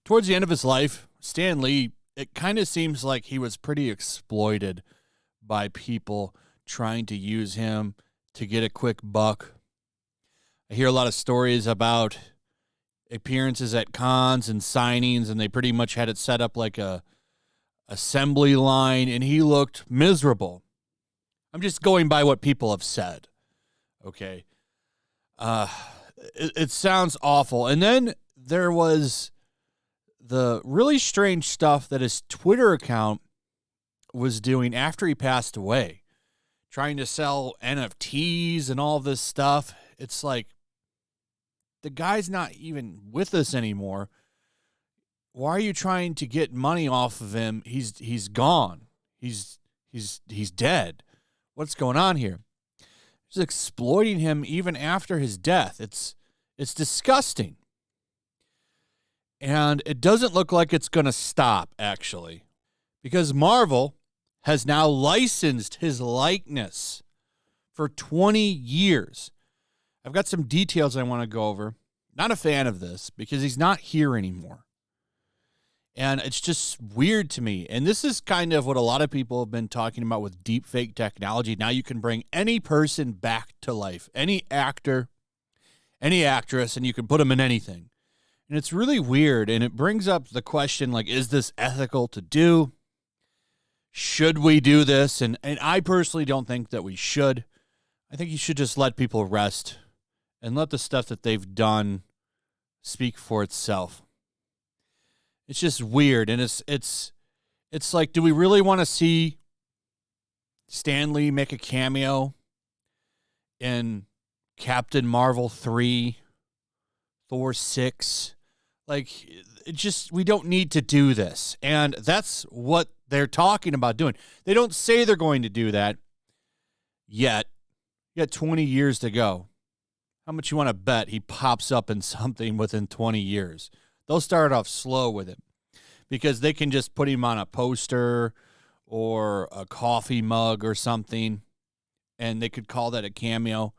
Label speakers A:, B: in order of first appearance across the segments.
A: Towards the end of his life, Stan Lee, it kind of seems like he was pretty exploited by people trying to use him to get a quick buck. I hear a lot of stories about appearances at cons and signings, and they pretty much had it set up like a assembly line, and he looked miserable. I'm just going by what people have said. Okay. It sounds awful. And then there was the really strange stuff that his Twitter account was doing after he passed away, trying to sell NFTs and all this stuff. It's like, the guy's not even with us anymore. Why are you trying to get money off of him? He's gone. He's dead. What's going on here? He's exploiting him even after his death. It's disgusting. And it doesn't look like it's going to stop, actually, because Marvel has now licensed his likeness for 20 years. I've got some details I want to go over. Not a fan of this because he's not here anymore. And it's just weird to me. And this is kind of what a lot of people have been talking about with deepfake technology. Now you can bring any person back to life, any actor, any actress, and you can put them in anything. And it's really weird. And it brings up the question, like, is this ethical to do? Should we do this? And I personally don't think that we should. I think you should just let people rest and let the stuff that they've done speak for itself. It's just weird, and it's like, do we really want to see Stan Lee make a cameo in Captain Marvel 3, Thor 6? Like, we don't need to do this, and that's what they're talking about doing. They don't say they're going to do that yet. You got 20 years to go. How much you want to bet he pops up in something within 20 years? They'll start off slow with him because they can just put him on a poster or a coffee mug or something, and they could call that a cameo.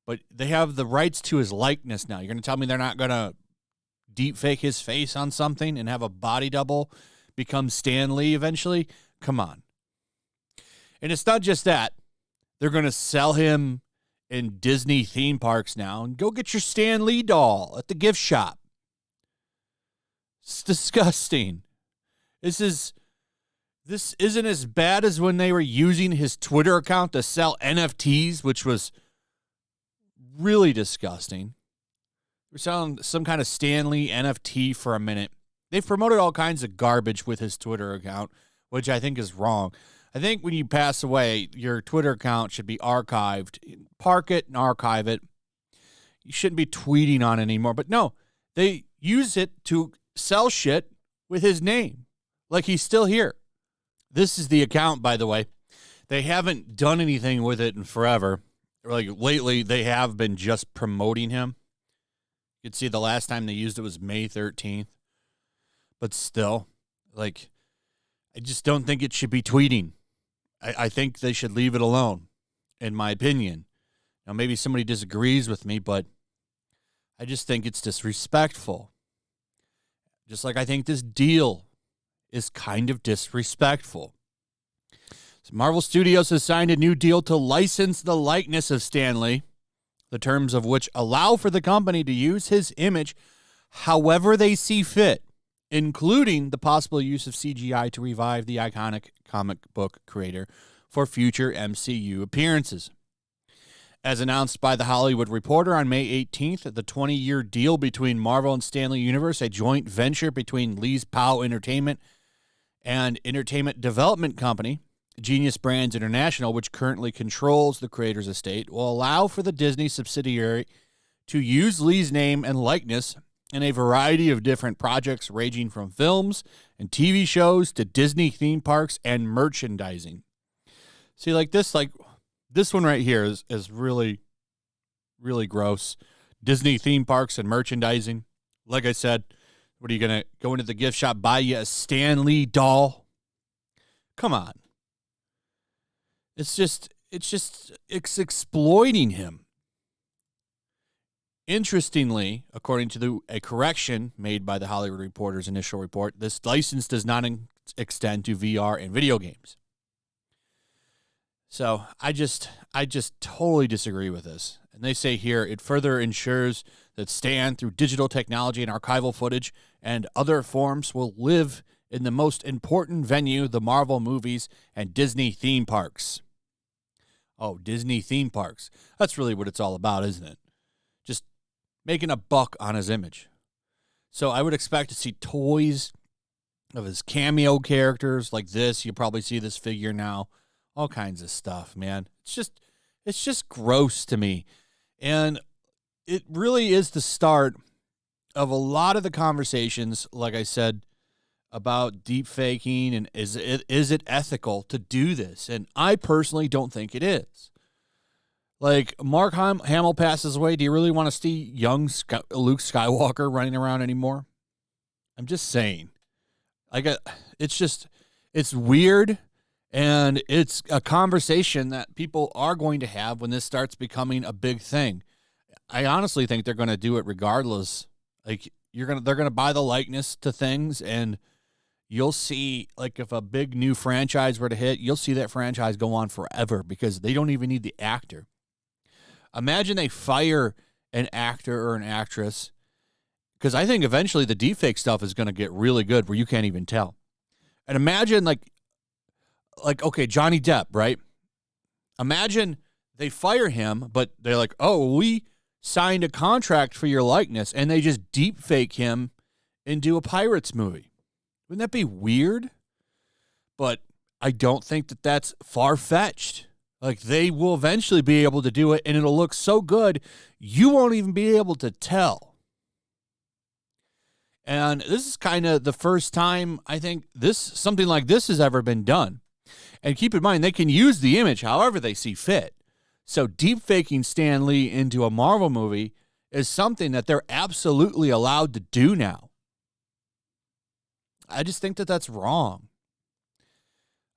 A: But they have the rights to his likeness now. You're going to tell me they're not going to deep fake his face on something and have a body double become Stan Lee eventually? Come on. And it's not just that. They're going to sell him in Disney theme parks now, and go get your Stan Lee doll at the gift shop. It's disgusting. This isn't as bad as when they were using his Twitter account to sell NFTs, which was really disgusting. We're selling some kind of Stan Lee NFT for a minute. They've promoted all kinds of garbage with his Twitter account, which I think is wrong. I think when you pass away, your Twitter account should be archived. Park it and archive it. You shouldn't be tweeting on it anymore. But no, they use it to sell shit with his name, like he's still here. This is the account, by the way. They haven't done anything with it in forever. Like, lately, they have been just promoting him. You can see the last time they used it was May 13th. But still, like, I just don't think it should be tweeting. I think they should leave it alone, in my opinion. Now, maybe somebody disagrees with me, but I just think it's disrespectful. Just like I think this deal is kind of disrespectful. So Marvel Studios has signed a new deal to license the likeness of Stan Lee, the terms of which allow for the company to use his image however they see fit, including the possible use of CGI to revive the iconic comic book creator for future MCU appearances. As announced by The Hollywood Reporter on May 18th, the 20-year deal between Marvel and Stan Lee Universe, a joint venture between Lee's POW Entertainment and entertainment development company, Genius Brands International, which currently controls the creator's estate, will allow for the Disney subsidiary to use Lee's name and likeness in a variety of different projects ranging from films and TV shows to Disney theme parks and merchandising. See, like this one right here is really, really gross. Disney theme parks and merchandising. Like I said, what are you going to go into the gift shop, buy you a Stan Lee doll? Come on. It's just, it's exploiting him. Interestingly, according to a correction made by the Hollywood Reporter's initial report, this license does not extend to VR and video games. So I just totally disagree with this. And they say here, it further ensures that Stan, through digital technology and archival footage and other forms, will live in the most important venue, the Marvel movies and Disney theme parks. Oh, Disney theme parks. That's really what it's all about, isn't it? Just making a buck on his image. So I would expect to see toys of his cameo characters like this. You'll probably see this figure now. All kinds of stuff, man. It's just gross to me. And it really is the start of a lot of the conversations, like I said, about deep faking and is it ethical to do this? And I personally don't think it is. Like, Mark Hamill passes away. Do you really want to see young Luke Skywalker running around anymore? I'm just saying. It's weird, and it's a conversation that people are going to have when this starts becoming a big thing. I honestly think they're going to do it regardless. Like, they're going to buy the likeness to things, and you'll see, like, if a big new franchise were to hit, you'll see that franchise go on forever because they don't even need the actor. Imagine they fire an actor or an actress, because I think eventually the deepfake stuff is going to get really good where you can't even tell. And imagine, like, okay, Johnny Depp, right? Imagine they fire him, but they're like, oh, we signed a contract for your likeness, and they just deepfake him and do a Pirates movie. Wouldn't that be weird? But I don't think that that's far-fetched. Like, they will eventually be able to do it, and it'll look so good, you won't even be able to tell. And this is kind of the first time I think something like this has ever been done. And keep in mind, they can use the image however they see fit. So deep-faking Stan Lee into a Marvel movie is something that they're absolutely allowed to do now. I just think that that's wrong.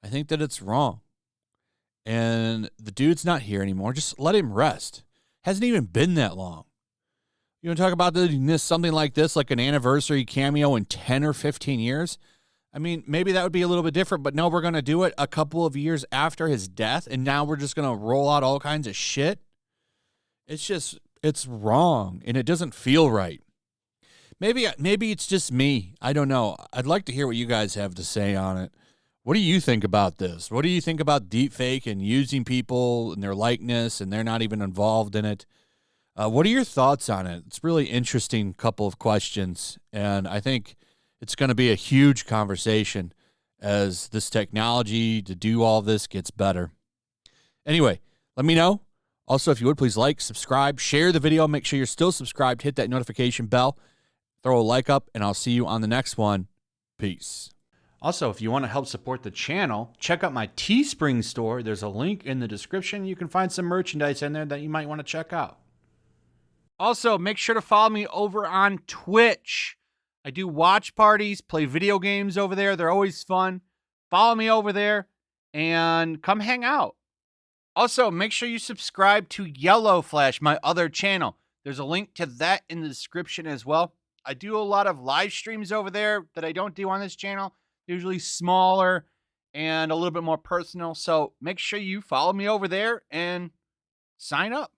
A: I think that it's wrong. And the dude's not here anymore. Just let him rest. Hasn't even been that long. You want to talk about something like this, like an anniversary cameo in 10 or 15 years? I mean, maybe that would be a little bit different, but no, we're going to do it a couple of years after his death, and now we're just going to roll out all kinds of shit. It's wrong, and it doesn't feel right. Maybe it's just me. I don't know. I'd like to hear what you guys have to say on it. What do you think about this? What do you think about deepfake and using people and their likeness and they're not even involved in it? What are your thoughts on it? It's a really interesting couple of questions, and I think it's going to be a huge conversation as this technology to do all this gets better. Anyway, let me know. Also, if you would, please like, subscribe, share the video. Make sure you're still subscribed. Hit that notification bell. Throw a like up, and I'll see you on the next one. Peace. Also, if you want to help support the channel, check out my Teespring store. There's a link in the description. You can find some merchandise in there that you might want to check out. Also, make sure to follow me over on Twitch. I do watch parties, play video games over there. They're always fun. Follow me over there and come hang out. Also, make sure you subscribe to YellowFlash, my other channel. There's a link to that in the description as well. I do a lot of live streams over there that I don't do on this channel. Usually smaller and a little bit more personal. So make sure you follow me over there and sign up.